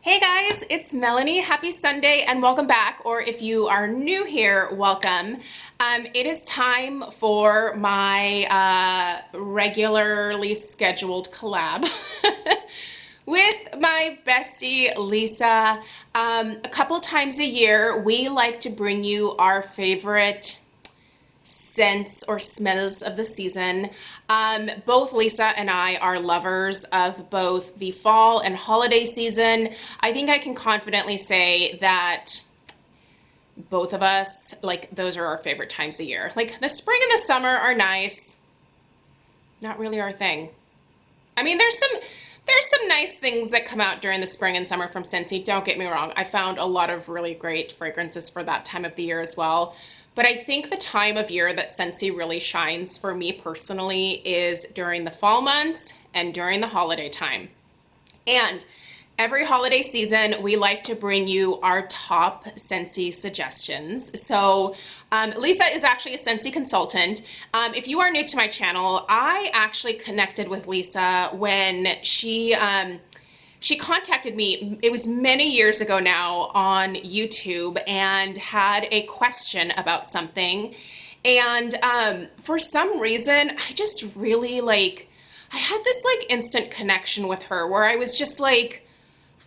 Hey guys, it's Melanie. Happy Sunday and welcome back. Or if you are new here, welcome. It is time for my regularly scheduled collab with my bestie Lisa. A couple times a year, we like to bring you our favorite scents or smells of the season. Both Lisa and I are lovers of both the fall and holiday season. I think I can confidently say that both of us, like, those are our favorite times of year. Like, the spring and the summer are nice. Not really our thing. I mean, there's some nice things that come out during the spring and summer from Scentsy. Don't get me wrong. I found a lot of really great fragrances for that time of the year as well. But I think the time of year that Scentsy really shines for me personally is during the fall months and during the holiday time. And every holiday season, we like to bring you our top Scentsy suggestions. So Lisa is actually a Scentsy consultant. If you are new to my channel, I actually connected with Lisa when she contacted me. It was many years ago now on YouTube and had a question about something. And for some reason, I just really I had this instant connection with her where I was just like,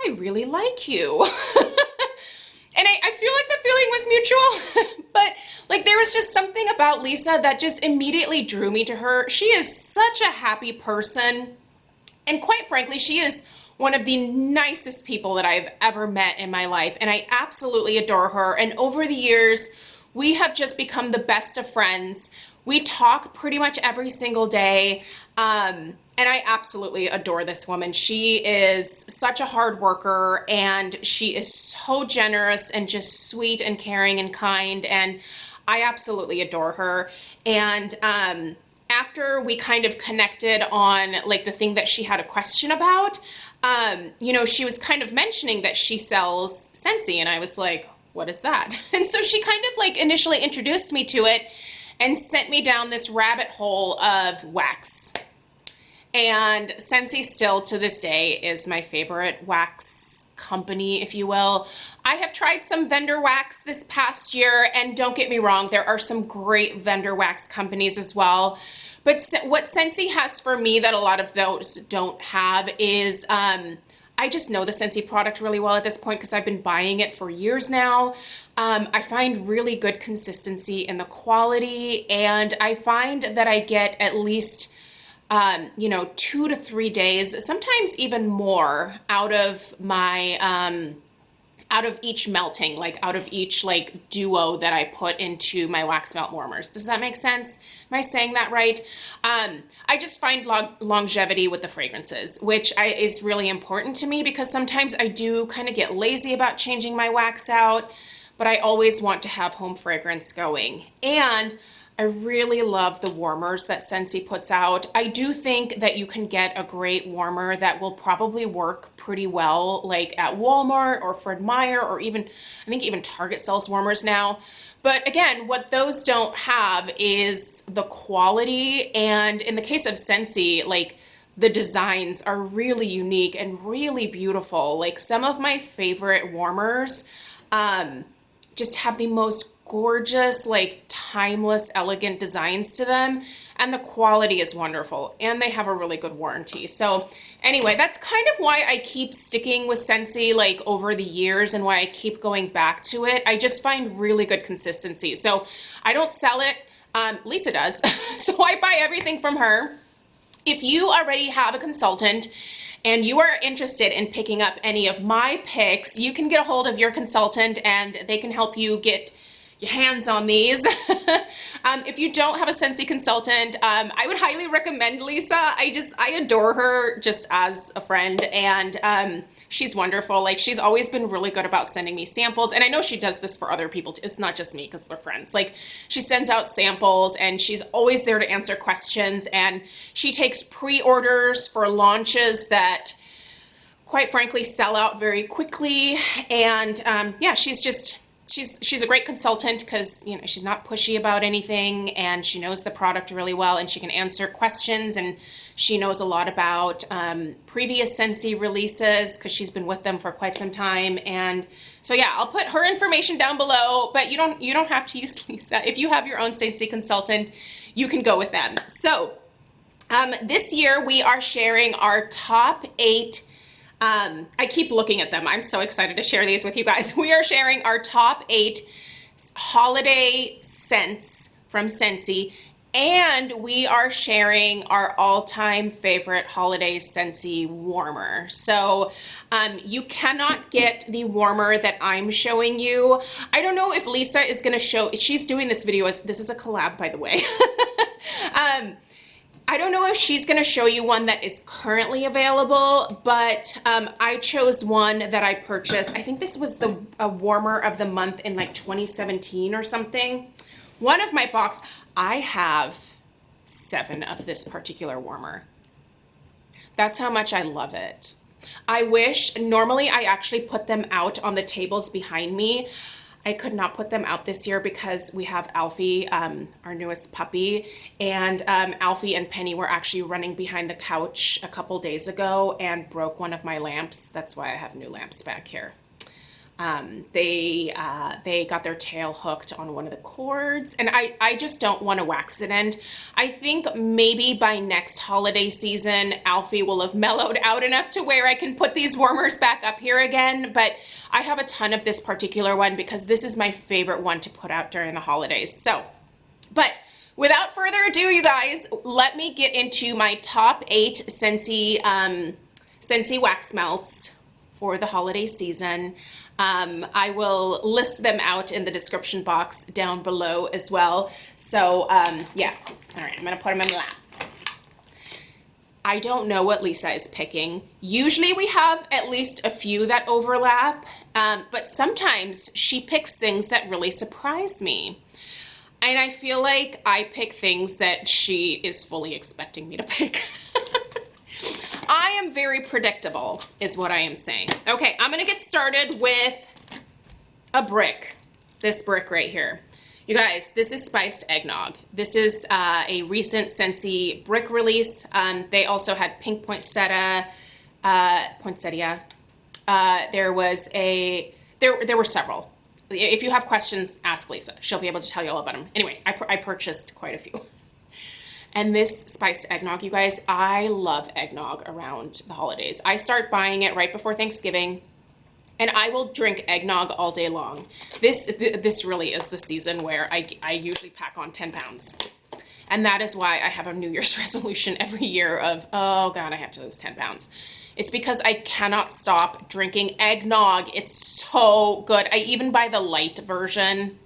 I really like you. And I feel like the feeling was mutual, but there was just something about Lisa that just immediately drew me to her. She is such a happy person. And quite frankly, she is one of the nicest people that I've ever met in my life, and I absolutely adore her. And over the years, we have just become the best of friends. We talk pretty much every single day, and I absolutely adore this woman. She is such a hard worker, and she is so generous and just sweet and caring and kind, and I absolutely adore her. And after we kind of connected on the thing that she had a question about, she was kind of mentioning that she sells Scentsy, and I was like, what is that? And so she kind of initially introduced me to it and sent me down this rabbit hole of wax. And Scentsy still to this day is my favorite wax company, if you will. I have tried some vendor wax this past year, and don't get me wrong, there are some great vendor wax companies as well. But what Scentsy has for me that a lot of those don't have is I just know the Scentsy product really well at this point because I've been buying it for years now. I find really good consistency in the quality, and I find that I get at least 2 to 3 days, sometimes even more, out of my out of each melting, out of each duo that I put into my wax melt warmers. Does that make sense? Am I saying that right? I just find longevity with the fragrances, which is really important to me because sometimes I do kind of get lazy about changing my wax out, but I always want to have home fragrance going. And I really love the warmers that Scentsy puts out. I do think that you can get a great warmer that will probably work pretty well at Walmart or Fred Meyer, or even, I think even Target sells warmers now. But again, what those don't have is the quality. And in the case of Scentsy, the designs are really unique and really beautiful. Some of my favorite warmers just have the most gorgeous, timeless, elegant designs to them, and the quality is wonderful, and they have a really good warranty. So anyway, that's kind of why I keep sticking with Scentsy over the years, and why I keep going back to it. I just find really good consistency. So I don't sell it, Lisa does, so I buy everything from her. If you already have a consultant and you are interested in picking up any of my picks, you can get a hold of your consultant and they can help you get your hands on these. If you don't have a Scentsy consultant, I would highly recommend Lisa. I adore her just as a friend, and she's wonderful. She's always been really good about sending me samples, and I know she does this for other people too. It's not just me because we're friends. She sends out samples, and she's always there to answer questions, and she takes pre-orders for launches that quite frankly sell out very quickly. And yeah, she's she's a great consultant because, you know, she's not pushy about anything, and she knows the product really well, and she can answer questions, and she knows a lot about previous Scentsy releases because she's been with them for quite some time. And so yeah, I'll put her information down below, but you don't have to use Lisa. If you have your own Scentsy consultant, you can go with them. So this year we are sharing our top 8. I keep looking at them. I'm so excited to share these with you guys. We are sharing our top 8 holiday scents from Scentsy, and we are sharing our all-time favorite holiday Scentsy warmer. So you cannot get the warmer that I'm showing you. I don't know if Lisa is going to show, she's doing this video as, this is a collab, by the way. I don't know if she's going to show you one that is currently available, but I chose one that I purchased. I think this was a warmer of the month in like 2017 or something. One of my box, I have 7 of this particular warmer. That's how much I love it. I wish, normally I actually put them out on the tables behind me. I could not put them out this year because we have Alfie, our newest puppy, and Alfie and Penny were actually running behind the couch a couple days ago and broke one of my lamps. That's why I have new lamps back here. They got their tail hooked on one of the cords, and I just don't want to accident. I think maybe by next holiday season, Alfie will have mellowed out enough to where I can put these warmers back up here again, but I have a ton of this particular one because this is my favorite one to put out during the holidays. So, but without further ado, you guys, let me get into my top 8 Scentsy wax melts for the holiday season. I will list them out in the description box down below as well. So, yeah. All right, I'm going to put them in my lap. I don't know what Lisa is picking. Usually we have at least a few that overlap, but sometimes she picks things that really surprise me. And I feel like I pick things that she is fully expecting me to pick. I am very predictable, is what I am saying. Okay, I'm gonna get started with a brick. This brick right here. You guys, this is spiced eggnog. This is a recent Scentsy brick release. They also had pink poinsettia. There were several. If you have questions, ask Lisa. She'll be able to tell you all about them. Anyway, I purchased quite a few. And this spiced eggnog, you guys, I love eggnog around the holidays. I start buying it right before Thanksgiving, and I will drink eggnog all day long. This really is the season where I usually pack on 10 pounds. And that is why I have a New Year's resolution every year of, oh God, I have to lose 10 pounds. It's because I cannot stop drinking eggnog. It's so good. I even buy the light version.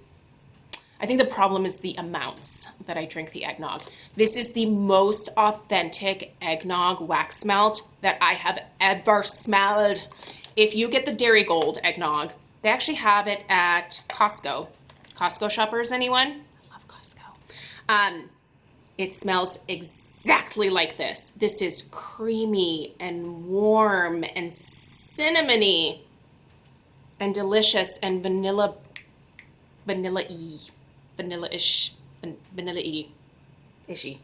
I think the problem is the amounts that I drink the eggnog. This is the most authentic eggnog wax melt that I have ever smelled. If you get the Dairy Gold eggnog, they actually have it at Costco. Costco shoppers, anyone? I love Costco. It smells exactly like this. This is creamy and warm and cinnamony and delicious and vanilla-y. Vanilla-ish, vanilla-y-ishy.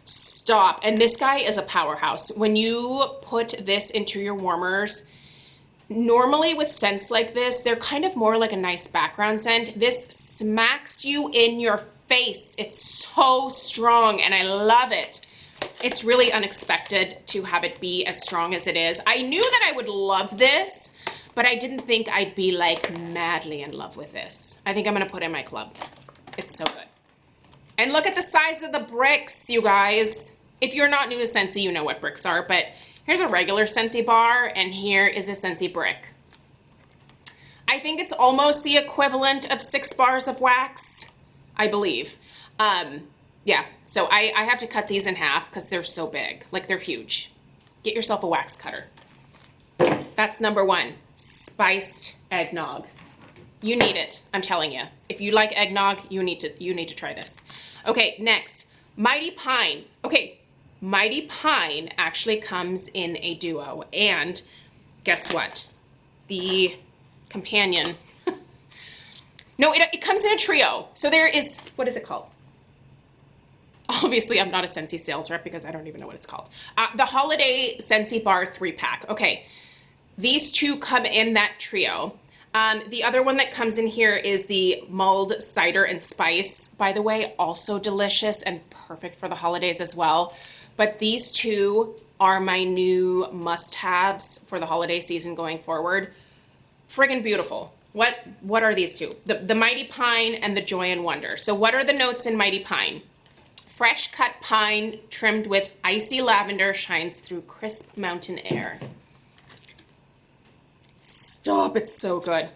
Stop. And this guy is a powerhouse. When you put this into your warmers, normally with scents like this, they're kind of more like a nice background scent. This smacks you in your face. It's so strong and I love it. It's really unexpected to have it be as strong as it is. I knew that I would love this, but I didn't think I'd be like madly in love with this. I think I'm gonna put it in my club. It's so good. And look at the size of the bricks, you guys. If you're not new to Scentsy, you know what bricks are, but here's a regular Scentsy bar and here is a Scentsy brick. I think it's almost the equivalent of 6 bars of wax, I believe. Yeah, so I have to cut these in half because they're so big, like they're huge. Get yourself a wax cutter. That's number 1. Spiced eggnog. You need it, I'm telling you. If you like eggnog, you need to try this. Okay, next, Mighty Pine. Okay, Mighty Pine actually comes in a duo, and guess what? The companion No, it comes in a trio. So there is, what is it called? Obviously, I'm not a Scentsy sales rep because I don't even know what it's called. The Holiday Scentsy Bar 3-pack. Okay, these two come in that trio. The other one that comes in here is the mulled cider and spice. By the way, also delicious and perfect for the holidays as well. But these two are my new must-haves for the holiday season going forward. Friggin' beautiful. What are these two? The Mighty Pine and the Joy and Wonder. So what are the notes in Mighty Pine? Fresh cut pine trimmed with icy lavender shines through crisp mountain air. Stop, it's so good.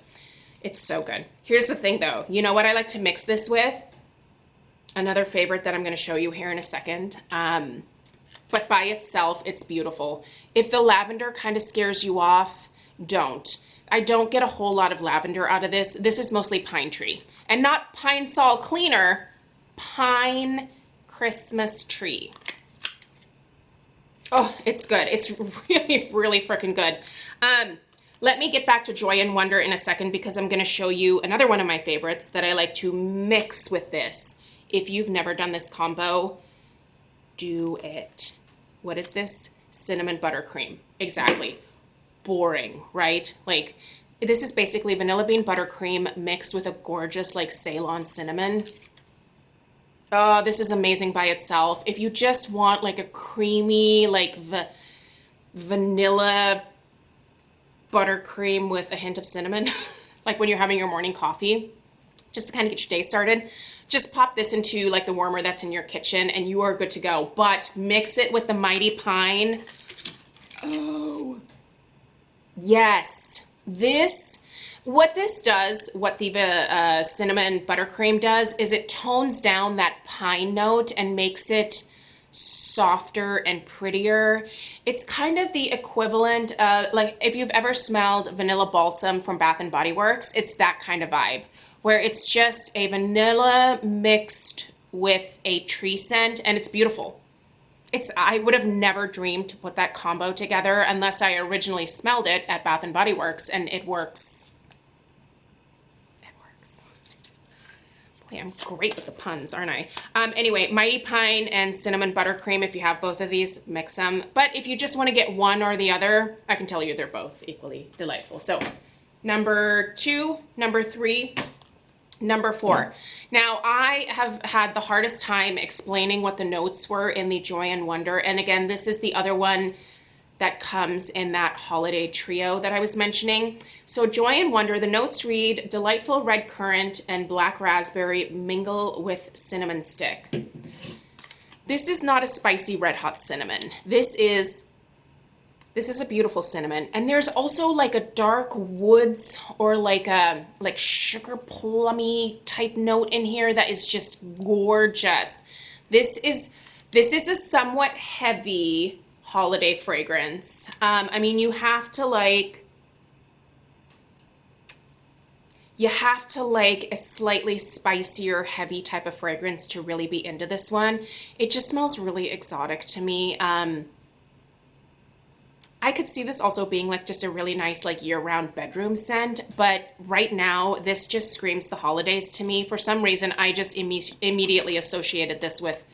It's so good. Here's the thing though. You know what I like to mix this with? Another favorite that I'm going to show you here in a second. But by itself, it's beautiful. If the lavender kind of scares you off, don't. I don't get a whole lot of lavender out of this. This is mostly pine tree. And not Pine Sol Cleaner, pine Christmas tree. Oh, it's good. It's really, really freaking good. Let me get back to Joy and Wonder in a second because I'm going to show you another one of my favorites that I like to mix with this. If you've never done this combo, do it. What is this? Cinnamon buttercream. Exactly. Boring, right? Like, this is basically vanilla bean buttercream mixed with a gorgeous, like, Ceylon cinnamon. Oh, this is amazing by itself. If you just want like a creamy, like vanilla buttercream with a hint of cinnamon, like when you're having your morning coffee, just to kind of get your day started, just pop this into like the warmer that's in your kitchen and you are good to go. But mix it with the Mighty Pine. Oh, yes. What this does, what the cinnamon buttercream does, is it tones down that pine note and makes it softer and prettier. It's kind of the equivalent of, like, if you've ever smelled vanilla balsam from Bath and Body Works, it's that kind of vibe, where it's just a vanilla mixed with a tree scent, and it's beautiful. I would have never dreamed to put that combo together unless I originally smelled it at Bath and Body Works, and it works. Boy, I'm great with the puns, aren't I? Anyway, Mighty Pine and Cinnamon Buttercream, if you have both of these, mix them. But if you just want to get one or the other, I can tell you they're both equally delightful. So, number 2, number 3, number 4. Now, I have had the hardest time explaining what the notes were in the Joy and Wonder. And again, this is the other one that comes in that holiday trio that I was mentioning. So Joy and Wonder, the notes read, delightful red currant and black raspberry mingle with cinnamon stick. This is not a spicy red hot cinnamon. This is a beautiful cinnamon. And there's also like a dark woods or like a sugar plummy type note in here that is just gorgeous. This is a somewhat heavy holiday fragrance. I mean, you have to like a slightly spicier, heavy type of fragrance to really be into this one. It just smells really exotic to me. I could see this also being like just a really nice like year-round bedroom scent, but right now this just screams the holidays to me. For some reason, I just immediately associated this with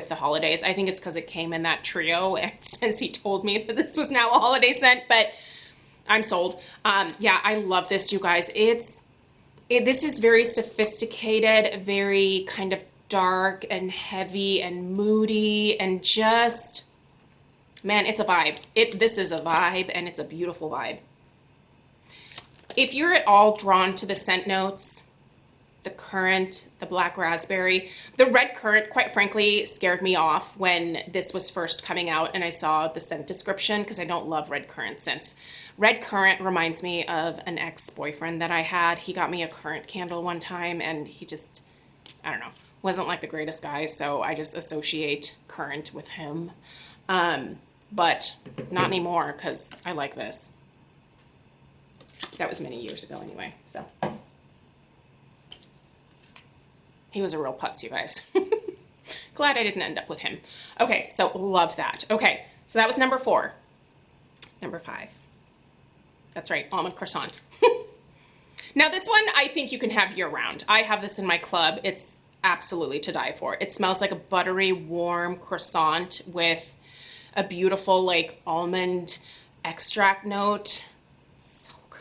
the holidays. I think it's because it came in that trio, and since he told me that this was now a holiday scent, but I'm sold. Yeah, I love this, you guys. This is very sophisticated, very kind of dark and heavy and moody, and just, man, it's a vibe. This is a vibe, and it's a beautiful vibe. If you're at all drawn to the scent notes, the currant, the black raspberry, the red currant, quite frankly, scared me off when this was first coming out and I saw the scent description, because I don't love red currant scents. Red currant reminds me of an ex-boyfriend that I had. He got me a currant candle one time and he just, I don't know, wasn't like the greatest guy, so I just associate currant with him. But not anymore, because I like this. That was many years ago anyway, so. He was a real putz, you guys. Glad I didn't end up with him. Okay, so love that. Okay, so that was number 4. Number 5. That's right, Almond Croissant. Now this one I think you can have year round. I have this in my club. It's absolutely to die for. It smells like a buttery, warm croissant with a beautiful like almond extract note. So good.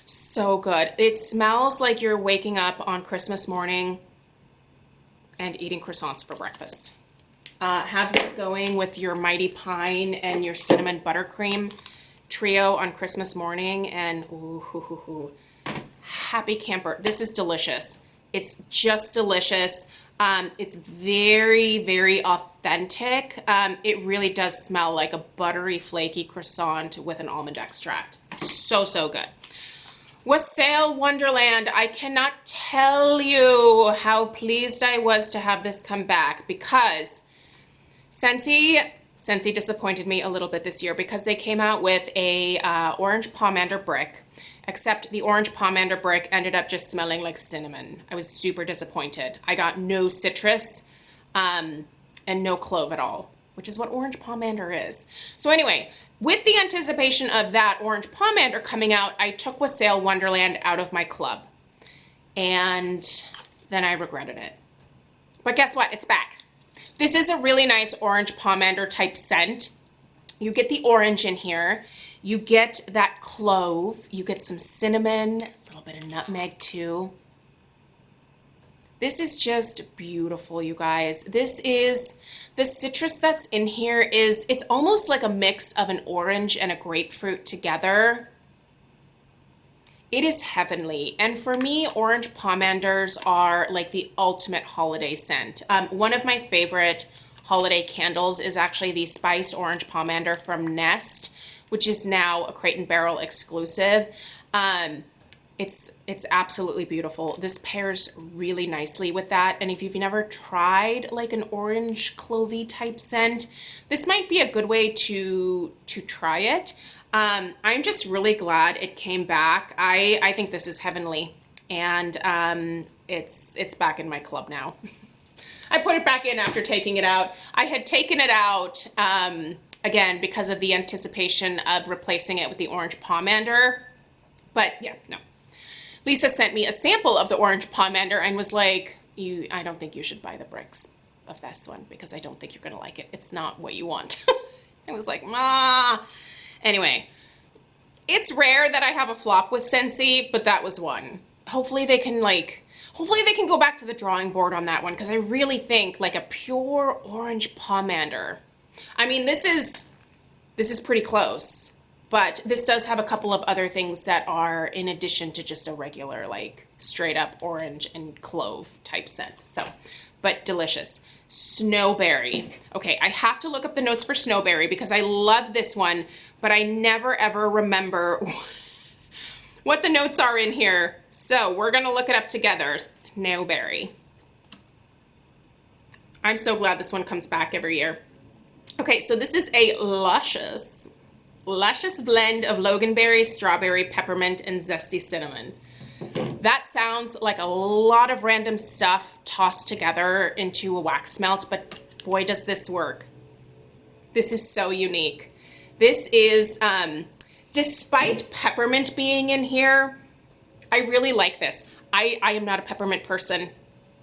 So good. It smells like you're waking up on Christmas morning and eating croissants for breakfast. Have this going with your Mighty Pine and your cinnamon buttercream trio on Christmas morning, and ooh, happy camper. This is delicious. It's just delicious. It's very, very authentic. It really does smell like a buttery, flaky croissant with an almond extract. So, so good. Wassail Wonderland. I cannot tell you how pleased I was to have this come back, because Scentsy disappointed me a little bit this year because they came out with a orange pomander brick, except the orange pomander brick ended up just smelling like cinnamon. I was super disappointed. I got no citrus and no clove at all, which is what orange pomander is. So anyway, with the anticipation of that orange pomander coming out, I took Wassail Wonderland out of my club, and then I regretted it. But guess what? It's back. This is a really nice orange pomander type scent. You get the orange in here. You get that clove. You get some cinnamon, a little bit of nutmeg too. This is just beautiful, you guys. This is, the citrus that's in here is, it's almost like a mix of an orange and a grapefruit together. It is heavenly. And for me, orange pomanders are like the ultimate holiday scent. One of my favorite holiday candles is actually the spiced orange pomander from Nest, which is now a Crate & Barrel exclusive. It's absolutely beautiful. This pairs really nicely with that. And if you've never tried like an orange clovey type scent, this might be a good way to try it. I'm just really glad it came back. I think this is heavenly, and it's back in my club now. I put it back in after taking it out. I had taken it out again because of the anticipation of replacing it with the orange pomander, but yeah, no. Lisa sent me a sample of the orange pomander and was like, I don't think you should buy the bricks of this one because I don't think you're gonna like it. It's not what you want. I was like, ma. Anyway, it's rare that I have a flop with Scentsy, but that was one. Hopefully they can go back to the drawing board on that one, because I really think like a pure orange pomander. I mean, this is pretty close, but this does have a couple of other things that are in addition to just a regular like straight up orange and clove type scent. So, but delicious. Snowberry. Okay, I have to look up the notes for Snowberry because I love this one, but I never ever remember what the notes are in here. So we're gonna look it up together. Snowberry. I'm so glad this one comes back every year. Okay, so this is a luscious blend of loganberry, strawberry, peppermint, and zesty cinnamon. That sounds like a lot of random stuff tossed together into a wax melt, but boy, does this work. This is so unique. This is, despite peppermint being in here, I really like this. I am not a peppermint person.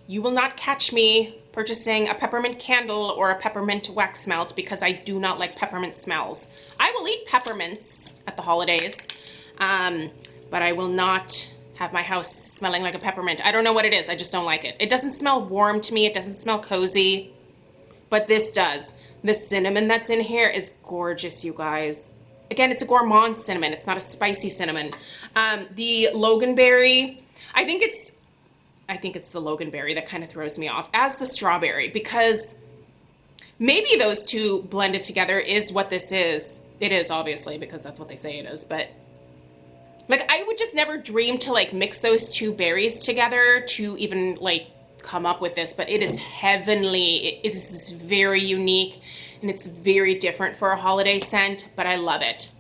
You will not catch me purchasing a peppermint candle or a peppermint wax melt because I do not like peppermint smells. I will eat peppermints at the holidays, but I will not have my house smelling like a peppermint. I don't know what it is. I just don't like it. It doesn't smell warm to me. It doesn't smell cozy, but this does. The cinnamon that's in here is gorgeous, you guys. Again, it's a gourmand cinnamon. It's not a spicy cinnamon. The loganberry, I think it's the loganberry that kind of throws me off, as the strawberry, because maybe those two blended together is what this is. It is, obviously, because that's what they say it is, but like I would just never dream to like mix those two berries together to even like come up with this, but it is heavenly. It is very unique and it's very different for a holiday scent, but I love it.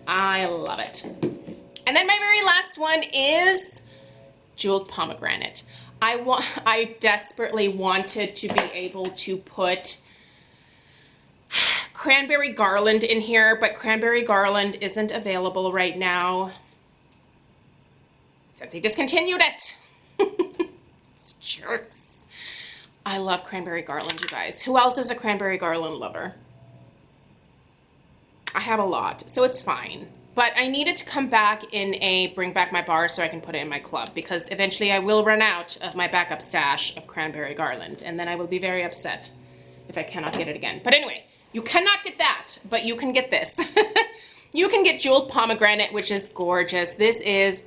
I love it. And then my very last one is jeweled pomegranate. I desperately wanted to be able to put cranberry garland in here, but cranberry garland isn't available right now. Scentsy discontinued it. It's jerks. I love cranberry garland, you guys. Who else is a cranberry garland lover? I have a lot, so it's fine. But I need it to come back in a bring back my bar so I can put it in my club, because eventually I will run out of my backup stash of cranberry garland, and then I will be very upset if I cannot get it again. But anyway, you cannot get that, but you can get this. You can get Jeweled Pomegranate, which is gorgeous. This is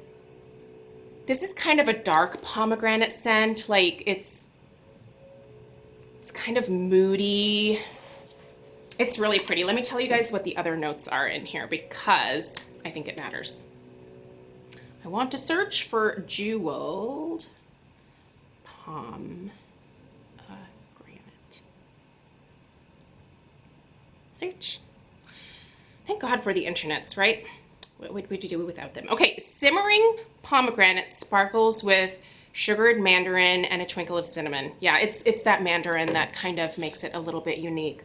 kind of a dark pomegranate scent. Like it's kind of moody. It's really pretty. Let me tell you guys what the other notes are in here, because I think it matters. I want to search for Jeweled Pomegranate. Search. Thank God for the internets, right? What would we do without them? Okay, simmering pomegranate sparkles with sugared mandarin and a twinkle of cinnamon. Yeah, it's that mandarin that kind of makes it a little bit unique.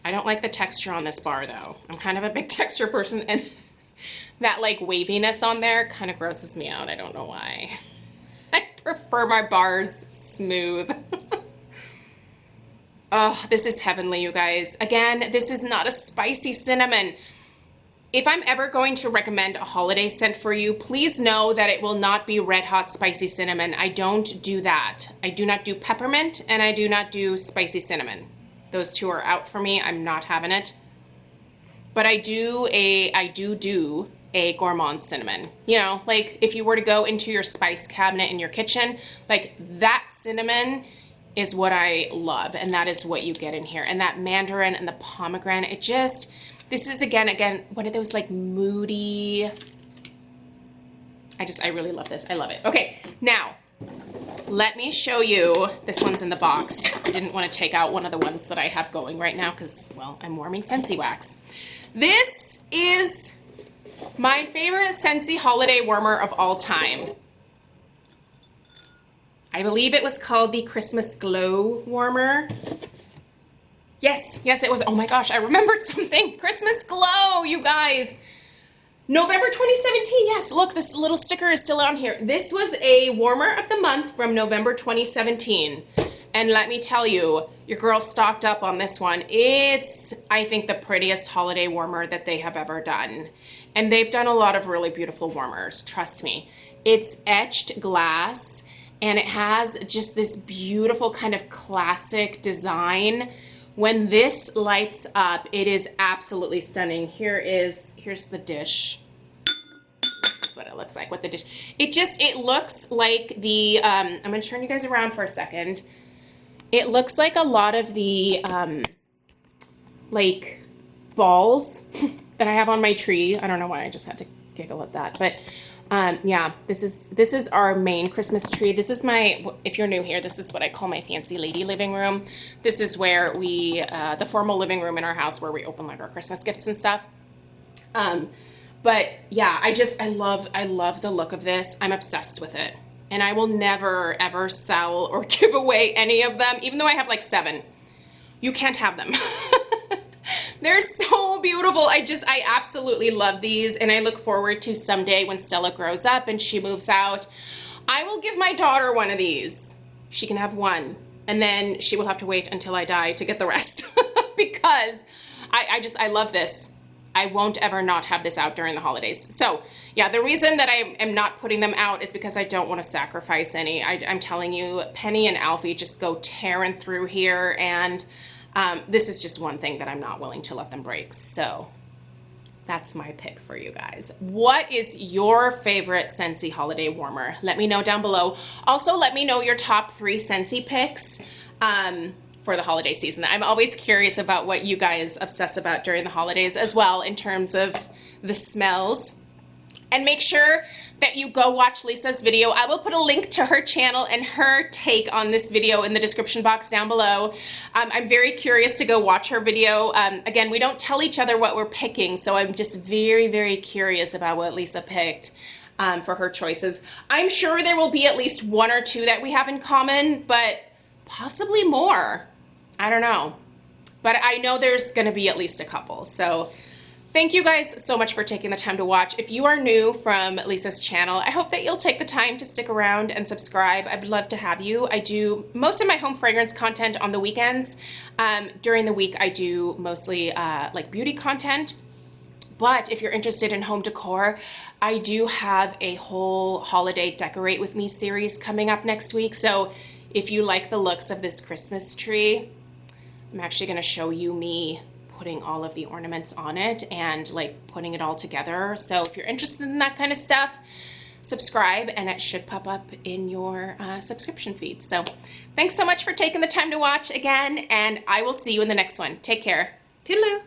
I don't like the texture on this bar though. I'm kind of a big texture person, and that like waviness on there kind of grosses me out. I don't know why. I prefer my bars smooth. Oh, this is heavenly, you guys. Again, this is not a spicy cinnamon. If I'm ever going to recommend a holiday scent for you, please know that it will not be red hot spicy cinnamon. I don't do that. I do not do peppermint, and I do not do spicy cinnamon. Those two are out for me. I'm not having it. But I do a gourmand cinnamon. You know, like if you were to go into your spice cabinet in your kitchen, like that cinnamon is what I love, and that is what you get in here. And that mandarin and the pomegranate, it just, this is again, one of those like moody, I really love this. I love it. Okay, now, let me show you, this one's in the box. I didn't want to take out one of the ones that I have going right now because, well, I'm warming Scentsy wax. This is my favorite Scentsy holiday warmer of all time. I believe it was called the Christmas Glow Warmer. Yes, it was. Oh my gosh, I remembered something. Christmas Glow, you guys. November 2017, yes, look, this little sticker is still on here. This was a warmer of the month from November 2017. And let me tell you, your girl stocked up on this one. It's, I think, the prettiest holiday warmer that they have ever done. And they've done a lot of really beautiful warmers, trust me. It's etched glass, and it has just this beautiful kind of classic design. When this lights up, it is absolutely stunning. Here's the dish. That's what it looks like with the dish. It looks like the, I'm gonna turn you guys around for a second. It looks like a lot of the, like balls that I have on my tree. I don't know why I just had to giggle at that, but yeah, this is our main Christmas tree. This is my, if you're new here, this is what I call my fancy lady living room. This is where we, the formal living room in our house where we open like our Christmas gifts and stuff. But yeah, I love the look of this. I'm obsessed with it. And I will never ever sell or give away any of them, even though I have like 7. You can't have them. They're so beautiful. I absolutely love these, and I look forward to someday when Stella grows up and she moves out, I will give my daughter one of these. She can have one, and then she will have to wait until I die to get the rest because I love this. I won't ever not have this out during the holidays. So yeah, the reason that I am not putting them out is because I don't want to sacrifice any. I'm telling you, Penny and Alfie just go tearing through here, and this is just one thing that I'm not willing to let them break. So that's my pick for you guys. What is your favorite Scentsy holiday warmer? Let me know down below. Also, let me know your top 3 Scentsy picks for the holiday season. I'm always curious about what you guys obsess about during the holidays as well in terms of the smells. And make sure that you go watch Lisa's video. I will put a link to her channel and her take on this video in the description box down below. I'm very curious to go watch her video. Again, we don't tell each other what we're picking, so I'm just very, very curious about what Lisa picked for her choices. I'm sure there will be at least 1 or 2 that we have in common, but possibly more. I don't know. But I know there's gonna be at least a couple, so Thank you guys so much for taking the time to watch. If you are new from Lisa's channel, I hope that you'll take the time to stick around and subscribe. I'd love to have you. I do most of my home fragrance content on the weekends. During the week, I do mostly like beauty content. But if you're interested in home decor, I do have a whole holiday decorate with me series coming up next week. So if you like the looks of this Christmas tree, I'm actually going to show you me putting all of the ornaments on it and like putting it all together. So if you're interested in that kind of stuff, subscribe and it should pop up in your subscription feed. So thanks so much for taking the time to watch again, and I will see you in the next one. Take care. Toodaloo.